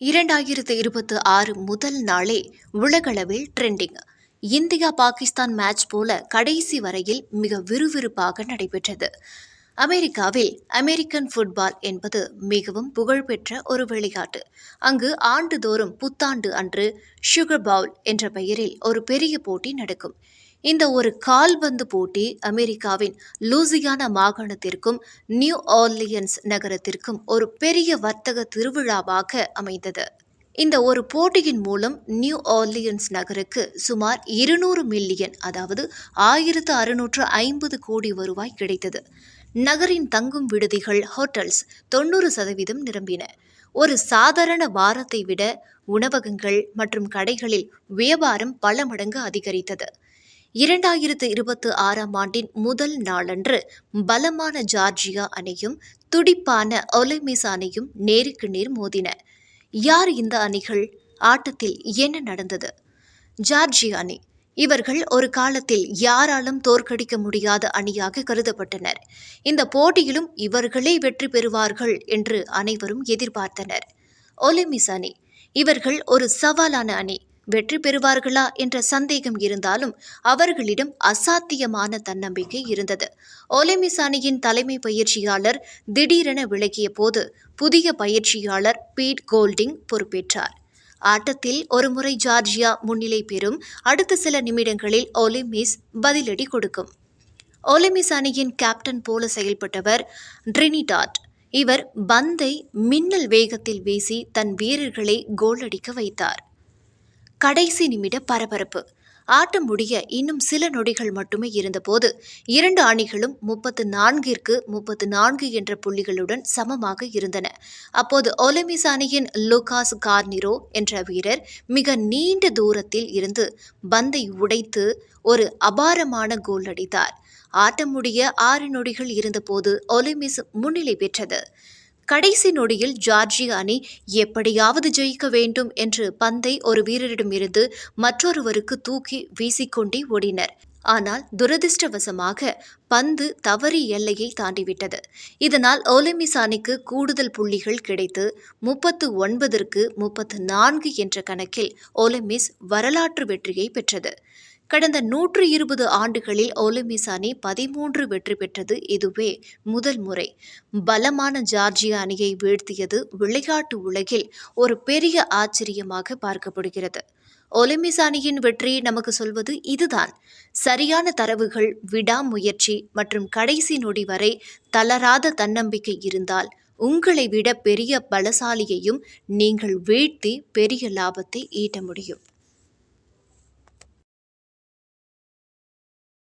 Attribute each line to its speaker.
Speaker 1: 2026 முதல் நாளே உலகளவில் ட்ரெண்டிங். இந்தியா பாகிஸ்தான் மேட்ச் போல கடைசி வரையில் மிக விறுவிறுப்பாக நடைபெற்றது. அமெரிக்காவில் அமெரிக்கன் ஃபுட்பால் என்பது மிகவும் புகழ்பெற்ற ஒரு விளையாட்டு. அங்கு ஆண்டுதோறும் புத்தாண்டு அன்று சுகர் பவுல் என்ற பெயரில் ஒரு பெரிய போட்டி நடக்கும். இந்த ஒரு கால்பந்து போட்டி அமெரிக்காவின் லூசியானா மாகாணத்திற்கும் நியூ ஆர்லியன்ஸ் நகரத்திற்கும் ஒரு பெரிய வர்த்தக திருவிழாவாக அமைந்தது. இந்த ஒரு போட்டியின் மூலம் நியூ ஆர்லியன்ஸ் நகருக்கு சுமார் 200 மில்லியன், அதாவது 1650 கோடி வருவாய் கிடைத்தது. நகரின் தங்கும் விடுதிகள், ஹோட்டல்ஸ் 90% நிரம்பின. ஒரு சாதாரண வாரத்தை விட உணவகங்கள் மற்றும் கடைகளில் வியாபாரம் பல மடங்கு அதிகரித்தது. 2026 முதல் நாளன்று பலமான ஜார்ஜியா அணியும் துடிப்பான ஒலே மிஸ் அணியும் நேருக்கு நேர் மோதின. யார் இந்த அணிகள்? ஆட்டத்தில் என்ன நடந்தது? ஜார்ஜியா அணி. இவர்கள் ஒரு காலத்தில் யாராலும் தோற்கடிக்க முடியாத அணியாக கருதப்பட்டனர். இந்த போட்டியிலும் இவர்களே வெற்றி பெறுவார்கள் என்று அனைவரும் எதிர்பார்த்தனர். ஒலே மிஸ் அணி. இவர்கள் ஒரு சவாலான அணி. வெற்றி பெறுவார்களா என்ற சந்தேகம் இருந்தாலும் அவர்களிடம் அசாத்தியமான தன்னம்பிக்கை இருந்தது. ஒலே மிஸ் அணியின் தலைமை பயிற்சியாளர் திடீரென விலகிய போது புதிய பயிற்சியாளர் பீட் கோல்டிங் பொறுப்பேற்றார். ஆட்டத்தில் ஒருமுறை ஜார்ஜியா முன்னிலை பெறும். அடுத்த சில நிமிடங்களில் ஒலே மிஸ் பதிலடி கொடுக்கும். ஒலே மிஸ் அணியின் கேப்டன் போல செயல்பட்டவர் ட்ரினிடாட். இவர் பந்தை மின்னல் வேகத்தில் வீசி தன் வீரர்களை கோல் அடிக்க வைத்தார். கடைசி நிமிட பரபரப்பு. ஆட்டம் முடிய இன்னும் சில நொடிகள் மட்டுமே இருந்தபோது இரண்டு அணிகளும் 34-34 என்ற புள்ளிகளுடன் சமமாக இருந்தன. அப்போது ஒலே மிஸ் அணியின் லூகாஸ் கார்னிரோ என்ற வீரர் மிக நீண்ட தூரத்தில் இருந்து பந்தை உடைத்து ஒரு அபாரமான கோல் அடித்தார். ஆட்டம் முடிய 6 நொடிகள் இருந்தபோது ஒலே மிஸ் முன்னிலை பெற்றது. கடைசி நொடியில் ஜார்ஜியா அணி எப்படியாவது ஜெயிக்க வேண்டும் என்று பந்தை ஒரு வீரரிடமிருந்து மற்றொருவருக்கு தூக்கி வீசிக்கொண்டே ஓடினர். ஆனால் துரதிர்ஷ்டவசமாக பந்து தவறி எல்லையை தாண்டிவிட்டது. இதனால் ஒலே மிஸ் அணிக்கு கூடுதல் புள்ளிகள் கிடைத்து 39-34 என்ற கணக்கில் ஒலே மிஸ் வரலாற்று வெற்றியை பெற்றது. கடந்த 120 ஆண்டுகளில் ஒலே மிஸ் அணி 13 வெற்றி பெற்றது இதுவே முதல் முறை. பலமான ஜார்ஜியா அணியை வீழ்த்தியது விளையாட்டு உலகில் ஒரு பெரிய ஆச்சரியமாக பார்க்கப்படுகிறது. ஒலே மிஸ் அணியின் வெற்றி நமக்கு சொல்வது இதுதான். சரியான தரவுகள், விடாமுயற்சி மற்றும் கடைசி நொடி வரை தளராத தன்னம்பிக்கை இருந்தால் உங்களை விட பெரிய பலசாலியையும் நீங்கள் வீழ்த்தி பெரிய லாபத்தை ஈட்ட முடியும்.